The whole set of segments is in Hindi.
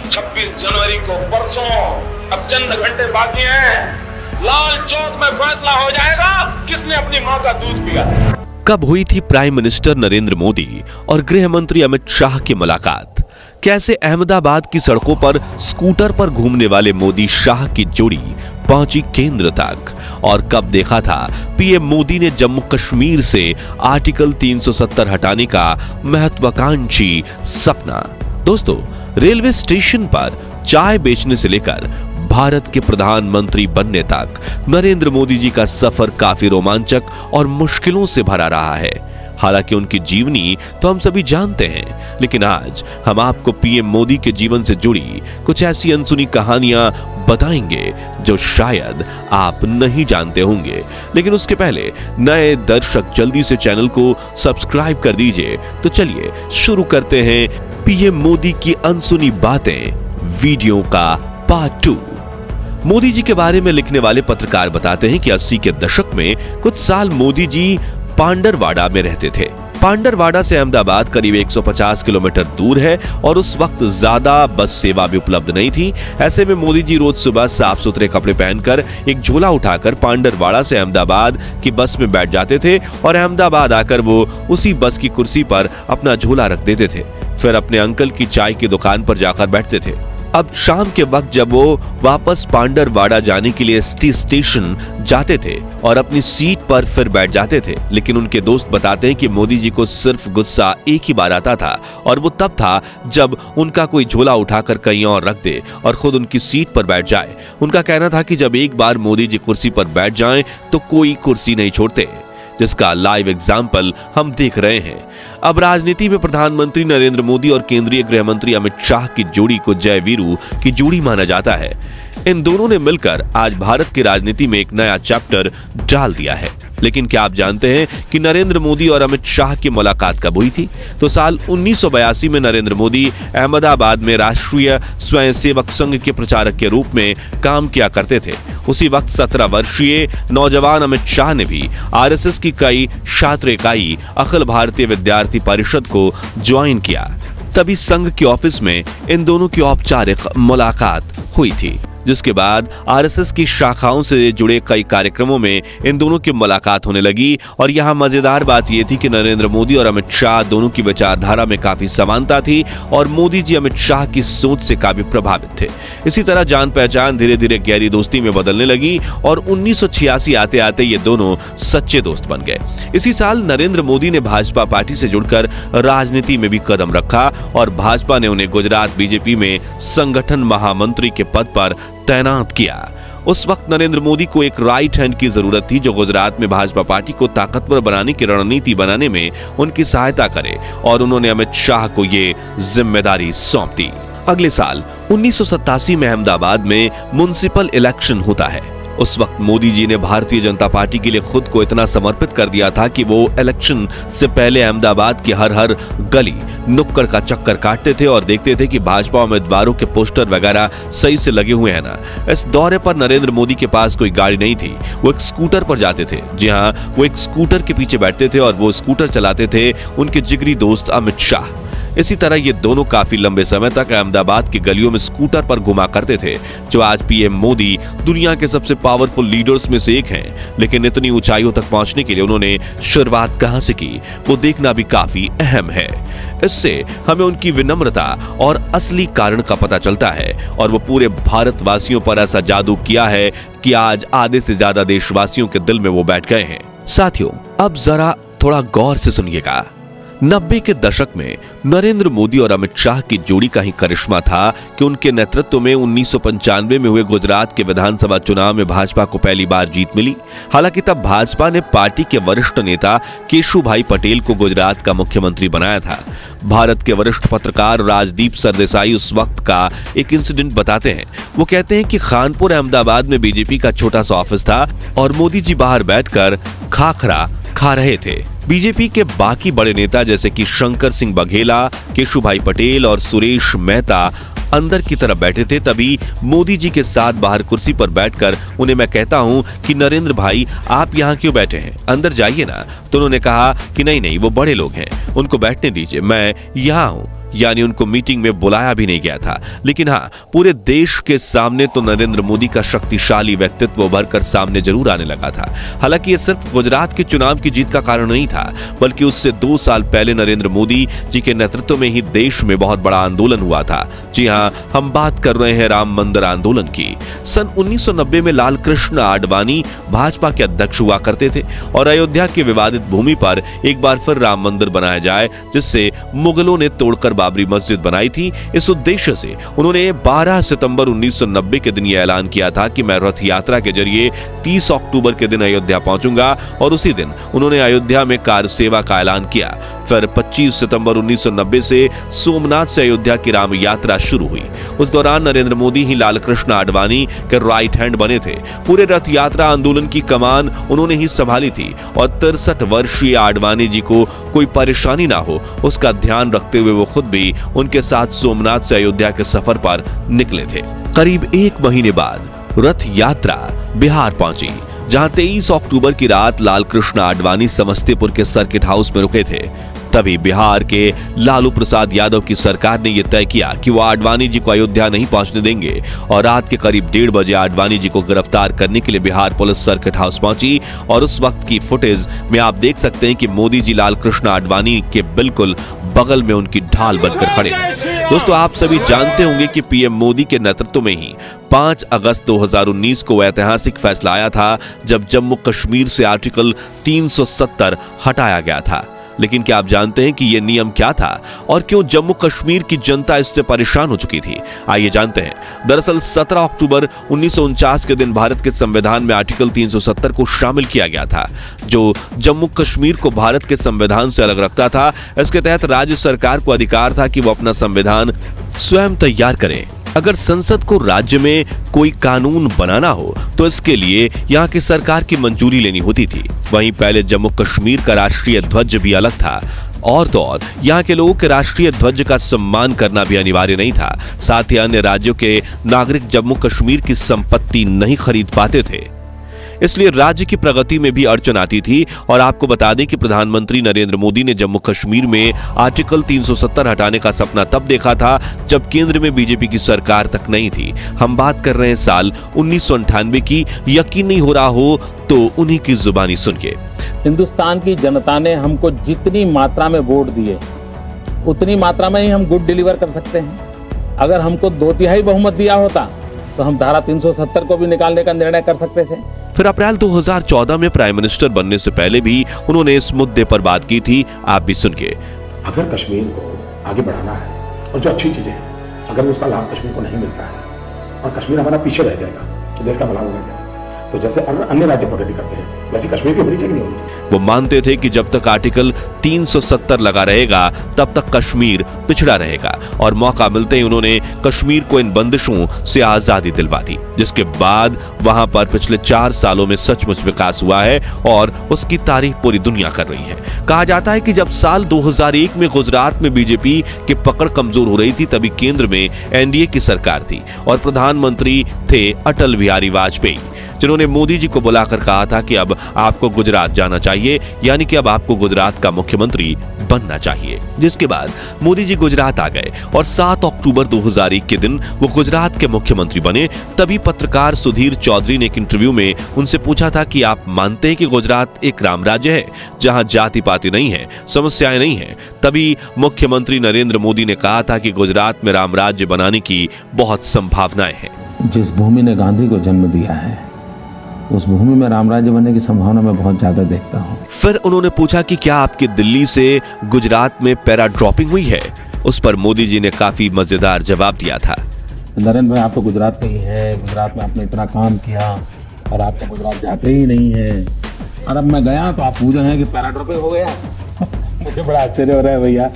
26 जनवरी को परसों, अब चंद घंटे बाकी हैं, लाल चौक में फैसला हो जाएगा किसने अपनी मां का दूध पिया। कब हुई थी प्राइम मिनिस्टर नरेंद्र मोदी और गृह मंत्री अमित शाह की मुलाकात? कैसे अहमदाबाद की सड़कों पर स्कूटर पर घूमने वाले मोदी शाह की जोड़ी पहुंची केंद्र तक? और कब देखा था पीएम मोदी ने जम्मू कश्मीर से आर्टिकल 370 हटाने का महत्वाकांक्षी सपना? दोस्तों, रेलवे स्टेशन पर चाय बेचने से लेकर भारत के प्रधानमंत्री बनने तक नरेंद्र मोदी जी का सफर काफी रोमांचक और मुश्किलों से भरा रहा है। हालांकि उनकी जीवनी तो हम सभी जानते हैं, लेकिन आज हम आपको पीएम मोदी के जीवन से जुड़ी कुछ ऐसी अनसुनी कहानियां बताएंगे जो शायद आप नहीं जानते होंगे। लेकिन उसके पहले नए दर्शक जल्दी से चैनल को सब्सक्राइब कर दीजिए। तो चलिए शुरू करते हैं पीएम मोदी की अनसुनी बातें वीडियो का पार्ट 2। मोदी जी के बारे में लिखने वाले पत्रकार बताते हैं कि 80 के दशक में कुछ साल मोदी जी पांडरवाड़ा में रहते थे। पांडरवाड़ा से अहमदाबाद करीब 150 किलोमीटर दूर है और उस वक्त ज्यादा बस सेवा भी उपलब्ध नहीं थी। ऐसे में मोदी जी रोज सुबह साफ सुथरे कपड़े पहनकर एक झोला उठाकर पांडरवाड़ा से अहमदाबाद की बस में बैठ जाते थे और अहमदाबाद आकर वो उसी बस की कुर्सी पर अपना झोला रख देते थे। फिर अपने अंकल की चाय की दुकान पर जाकर बैठते थे। अब शाम के वक्त जब वो वापस पांडरवाड़ा जाने के लिए स्टेशन जाते थे और अपनी सीट पर फिर बैठ जाते थे। लेकिन उनके दोस्त बताते हैं कि मोदी जी को सिर्फ गुस्सा एक ही बार आता था और वो तब था जब उनका कोई झोला उठाकर कहीं और रख दे और खुद उनकी सीट पर बैठ जाए। उनका कहना था कि जब एक बार मोदी जी कुर्सी पर बैठ जाएं तो कोई कुर्सी नहीं छोड़ते, जिसका लाइव एग्जाम्पल हम देख रहे हैं। अब राजनीति में प्रधानमंत्री नरेंद्र मोदी और केंद्रीय गृह मंत्री अमित शाह की जोड़ी को जय वीरू की जोड़ी माना जाता है। इन दोनों ने मिलकर आज भारत की राजनीति में एक नया चैप्टर डाल दिया है। लेकिन क्या आप जानते हैं कि नरेंद्र मोदी और अमित शाह की मुलाकात कब हुई थी? तो साल 1982 में नरेंद्र मोदी अहमदाबाद में राष्ट्रीय स्वयंसेवक संघ के प्रचारक के रूप में काम किया करते थे। उसी वक्त 17 वर्षीय नौजवान अमित शाह ने भी आरएसएस की कई छात्र इकाई अखिल भारतीय विद्यार्थी परिषद को ज्वाइन किया। तभी संघ के ऑफिस में इन दोनों की औपचारिक मुलाकात हुई थी, जिसके बाद आरएसएस की शाखाओं से जुड़े कई कार्यक्रमों में इन दोनों की मुलाकात होने लगी। और यहाँ मजेदार बात यह थी कि नरेंद्र मोदी और अमित शाह दोनों की विचारधारा में काफी समानता थी और मोदी जी अमित शाह की सोच से काफी प्रभावित थे। इसी तरह जान पहचान धीरे धीरे गहरी दोस्ती में बदलने लगी और 1986 आते आते ये दोनों सच्चे दोस्त बन गए। इसी साल नरेंद्र मोदी ने भाजपा पार्टी से जुड़कर राजनीति में भी कदम रखा और भाजपा ने उन्हें गुजरात बीजेपी में संगठन महामंत्री के पद पर तैनात किया। उस वक्त नरेंद्र मोदी को एक राइट हैंड की जरूरत थी जो गुजरात में भाजपा पार्टी को ताकतवर बनाने की रणनीति बनाने में उनकी सहायता करे और उन्होंने अमित शाह को ये जिम्मेदारी सौंप दी। अगले साल 1987 में अहमदाबाद में म्युनिसिपल इलेक्शन होता है। उस वक्त मोदी जी ने भारतीय जनता पार्टी के लिए खुद को इतना समर्पित कर दिया था कि वो इलेक्शन से पहले अहमदाबाद की हर गली नुक्कड़ का चक्कर काटते थे और देखते थे कि भाजपा उम्मीदवारों के पोस्टर वगैरह सही से लगे हुए हैं ना। इस दौरे पर नरेंद्र मोदी के पास कोई गाड़ी नहीं थी, वो एक स्कूटर पर जाते थे। जी हाँ, वो एक स्कूटर के पीछे बैठते थे और वो स्कूटर चलाते थे उनके जिगरी दोस्त अमित शाह। इसी तरह ये दोनों काफी लंबे समय तक अहमदाबाद की गलियों में स्कूटर पर घुमा करते थे, जो आज पीएम मोदी दुनिया के सबसे पावरफुल लीडर्स में से एक हैं। लेकिन इतनी ऊंचाइयों तक पहुंचने के लिए उन्होंने शुरुआत कहां से की, वो देखना भी काफी अहम है। इससे हमें उनकी विनम्रता और असली कारण का पता चलता है और वो पूरे भारतवासियों पर ऐसा जादू किया है कि आज आधे से ज्यादा देशवासियों के दिल में वो बैठ गए हैं। साथियों, अब जरा थोड़ा गौर से सुनिएगा। 90 के दशक में नरेंद्र मोदी और अमित शाह की जोड़ी का ही करिश्मा था कि उनके नेतृत्व में 1995 में हुए गुजरात के विधानसभा चुनाव में भाजपा को पहली बार जीत मिली। हालांकि तब भाजपा ने पार्टी के वरिष्ठ नेता केशुभाई पटेल को गुजरात का मुख्यमंत्री बनाया था। भारत के वरिष्ठ पत्रकार राजदीप सरदेसाई उस वक्त का एक इंसिडेंट बताते हैं। वो कहते हैं कि खानपुर अहमदाबाद में बीजेपी का छोटा सा ऑफिस था और मोदी जी बाहर बैठकर खाखरा खा रहे थे। बीजेपी के बाकी बड़े नेता जैसे कि शंकर सिंह बघेला, केशुभाई पटेल और सुरेश मेहता अंदर की तरफ बैठे थे। तभी मोदी जी के साथ बाहर कुर्सी पर बैठकर उन्हें मैं कहता हूं कि नरेंद्र भाई, आप यहाँ क्यों बैठे हैं, अंदर जाइए ना। तो उन्होंने कहा कि नहीं, वो बड़े लोग हैं, उनको बैठने दीजिए, मैं यहाँ हूँ। यानी उनको मीटिंग में बुलाया भी नहीं गया था। लेकिन हाँ, पूरे देश के सामने तो नरेंद्र मोदी का शक्तिशाली व्यक्तित्व उभर कर सामने जरूर आने लगा था। हालांकि ये सिर्फ गुजरात के चुनाव की जीत का कारण नहीं था, बल्कि उससे 2 साल पहले नरेंद्र मोदी जी के नेतृत्व में ही देश में बहुत बड़ा आंदोलन हुआ था। जी हाँ, हम बात कर रहे हैं राम मंदिर आंदोलन की। सन 1990 में लाल कृष्ण आडवाणी भाजपा के अध्यक्ष हुआ करते थे और अयोध्या की विवादित भूमि पर एक बार फिर राम मंदिर बनाया जाए, जिससे मुगलों ने तोड़कर बाबरी मस्जिद बनाई थी। इस उद्देश्य से उन्होंने 12 सितंबर 1990 के दिन यह ऐलान किया था कि मैं रथ यात्रा के जरिए 30 अक्टूबर के दिन अयोध्या पहुंचूंगा, और उसी दिन उन्होंने अयोध्या में कार सेवा का ऐलान किया। फिर 25 सितंबर 1990 से सोमनाथ से अयोध्या की राम यात्रा शुरू हुई। उस दौरान नरेंद्र मोदी ही लाल कृष्ण आडवाणी के राइट हैंड बने थे। पूरे रथ यात्रा आंदोलन की कमान उन्होंने ही संभाली थी और 63 वर्षीय आडवाणी जी को कोई परेशानी ना हो, उसका ध्यान रखते हुए वो खुद भी उनके साथ सोमनाथ से अयोध्या के सफर पर निकले थे। करीब 1 महीने बाद रथ यात्रा बिहार पहुंची, जहां 23 अक्टूबर की रात लाल कृष्ण आडवाणी समस्तीपुर के सर्किट हाउस में रुके थे। तभी बिहार के लालू प्रसाद यादव की सरकार ने यह तय किया कि वो आडवाणी जी को अयोध्या नहीं पहुंचने देंगे, और रात के करीब 1:30 बजे आडवाणी जी को गिरफ्तार करने के लिए बिहार पुलिस सर्किट हाउस पहुंची। और उस वक्त की फुटेज में आप देख सकते हैं कि मोदी जी लाल कृष्ण आडवाणी के बिल्कुल बगल में उनकी ढाल बनकर खड़े हैं। दोस्तों, आप सभी जानते होंगे कि पीएम मोदी के नेतृत्व में ही 5 अगस्त 2019 को ऐतिहासिक फैसला आया था, जब जम्मू कश्मीर से आर्टिकल 370 हटाया गया था। लेकिन क्या आप जानते हैं कि यह नियम क्या था और क्यों जम्मू कश्मीर की जनता इससे परेशान हो चुकी थी? आइए जानते हैं। दरअसल 17 अक्टूबर 1949 के दिन भारत के संविधान में आर्टिकल 370 को शामिल किया गया था, जो जम्मू कश्मीर को भारत के संविधान से अलग रखता था। इसके तहत राज्य सरकार को अधिकार था कि वो अपना संविधान स्वयं तैयार करे। अगर संसद को राज्य में कोई कानून बनाना हो तो इसके लिए यहाँ की सरकार की मंजूरी लेनी होती थी। वहीं पहले जम्मू कश्मीर का राष्ट्रीय ध्वज भी अलग था, और तो और यहाँ के लोगों के राष्ट्रीय ध्वज का सम्मान करना भी अनिवार्य नहीं था। साथ ही अन्य राज्यों के नागरिक जम्मू कश्मीर की संपत्ति नहीं खरीद पाते थे, इसलिए राज्य की प्रगति में भी अड़चन आती थी। और आपको बता दें कि प्रधानमंत्री नरेंद्र मोदी ने जम्मू कश्मीर में आर्टिकल 370 हटाने का सपना तब देखा था जब केंद्र में बीजेपी की सरकार तक नहीं थी। हम बात कर रहे हैं साल 1998 की। यकीन नहीं हो रहा हो तो उन्हीं की जुबानी सुनिए। हिंदुस्तान की जनता ने हमको जितनी मात्रा में वोट दिए, उतनी मात्रा में ही हम गुड डिलीवर कर सकते हैं। अगर हमको 2/3 बहुमत दिया होता तो हम धारा 370 को भी निकालने का निर्णय कर सकते थे। फिर अप्रैल 2014 में प्राइम मिनिस्टर बनने से पहले भी उन्होंने इस मुद्दे पर बात की थी। आप भी सुनिए। अगर कश्मीर को आगे बढ़ाना है और जो अच्छी चीजें हैं, अगर उसका लाभ कश्मीर को नहीं मिलता है और कश्मीर हमारा पीछे रह जाएगा तो देश का भला होगा क्या? तो जैसे अन्य राज्य प्रगति करते हैं वैसे कश्मीर की होनी चाहिए, नहीं होनी चाहिए। वो मानते थे कि जब तक आर्टिकल 370 लगा रहेगा तब तक कश्मीर पिछड़ा रहेगा, और मौका मिलते ही उन्होंने कश्मीर को इन बंदिशों से आजादी दिलवा दी, जिसके बाद वहां पर पिछले 4 सालों में सचमुच विकास हुआ है और उसकी तारीफ पूरी दुनिया कर रही है। कहा जाता है कि जब साल 2001 में गुजरात में बीजेपी की पकड़ कमजोर हो रही थी, तभी केंद्र में एनडीए की सरकार थी और प्रधानमंत्री थे अटल बिहारी वाजपेयी, जिन्होंने मोदी जी को बुलाकर कहा था कि अब आपको गुजरात जाना चाहिए, यानी कि अब आपको गुजरात का मुख्यमंत्री बनना चाहिए। जिसके बाद मोदी जी गुजरात आ गए और 7 अक्टूबर 2001 के दिन वो गुजरात के मुख्यमंत्री बने। तभी पत्रकार सुधीर चौधरी ने एक इंटरव्यू में उनसे पूछा था कि आप मानते हैं कि गुजरात एक राम राज्य है जहां जाति पाति नहीं है, समस्याएं नहीं है? तभी मुख्यमंत्री नरेंद्र मोदी ने कहा था कि गुजरात में राम राज्य बनाने की बहुत संभावनाएं हैं। जिस भूमि ने गांधी को जन्म दिया है, उस भूमि में राम राज्य बनने की संभावना मैं बहुत ज्यादा देखता हूँ। फिर उन्होंने पूछा कि क्या आपकी दिल्ली से गुजरात में पैरा ड्रॉपिंग हुई है? उस पर मोदी जी ने काफी मजेदार जवाब दिया था। नरेंद्र भाई, आप तो गुजरात के ही हैं, गुजरात में आपने इतना काम किया और आप तो गुजरात जाते ही नहीं हैं, और अब मैं गया तो आप पूछ रहे हैं कि पैरा ड्रॉपिंग हो गया। मुझे बड़ा आश्चर्य हो रहा है भैया,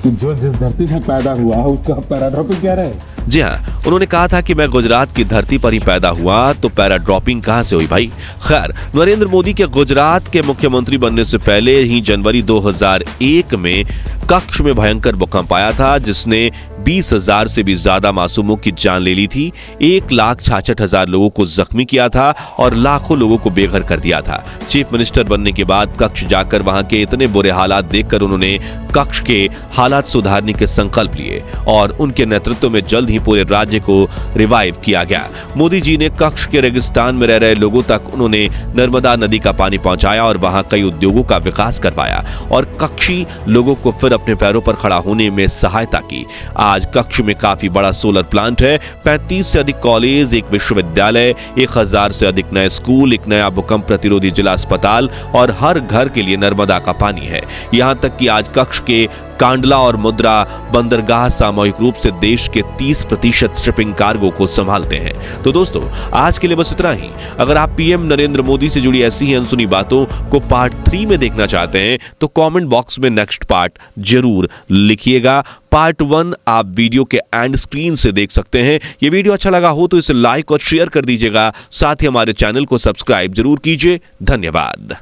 कि जो जिस धरती में पैदा हुआ उसका पैरा ड्रॉपिंग कह रहे हैं। जी हाँ, उन्होंने कहा था कि मैं गुजरात की धरती पर ही पैदा हुआ, तो पैरा ड्रॉपिंग कहां से हुई भाई। खैर, नरेंद्र मोदी के गुजरात के मुख्यमंत्री बनने से पहले ही जनवरी 2001 में कच्छ में भयंकर भूकंप आया था, जिसने 20,000 से भी ज्यादा मासूमों की जान ले ली थी, 1,66,000 लोगों को जख्मी किया था और लाखों लोगों को बेघर कर दिया था। चीफ मिनिस्टर बनने के बाद कच्छ जाकर वहां के इतने बुरे हालात देखकर उन्होंने कच्छ के हालात सुधारने के संकल्प लिए और उनके नेतृत्व में जल्द ही पूरे राज्य को रिवाइव किया गया। मोदी जी ने कच्छ के रेगिस्तान में रह रहे लोगों तक उन्होंने नर्मदा नदी का पानी पहुंचाया और वहां कई उद्योगों का विकास करवाया और कच्छी लोगों को फिर अपने पैरों पर खड़ा होने में सहायता की। आज कच्छ में काफी बड़ा सोलर प्लांट है, 35 से अधिक कॉलेज, एक विश्वविद्यालय, 1000 से अधिक नए स्कूल, एक नया भूकंप प्रतिरोधी जिला अस्पताल और हर घर के लिए नर्मदा का पानी है। यहां तक कि आज कच्छ के कांडला और मुद्रा बंदरगाह सामूहिक रूप से देश के 30% शिपिंग कार्गो को संभालते हैं। तो दोस्तों, आज के लिए बस इतना ही। अगर आप पीएम नरेंद्र मोदी से जुड़ी ऐसी ही अनसुनी बातों को पार्ट 3 में देखना चाहते हैं तो कमेंट बॉक्स में नेक्स्ट पार्ट जरूर लिखिएगा। पार्ट 1 आप वीडियो के एंड स्क्रीन से देख सकते हैं। ये वीडियो अच्छा लगा हो तो इसे लाइक और शेयर कर दीजिएगा। साथ ही हमारे चैनल को सब्सक्राइब जरूर कीजिए। धन्यवाद।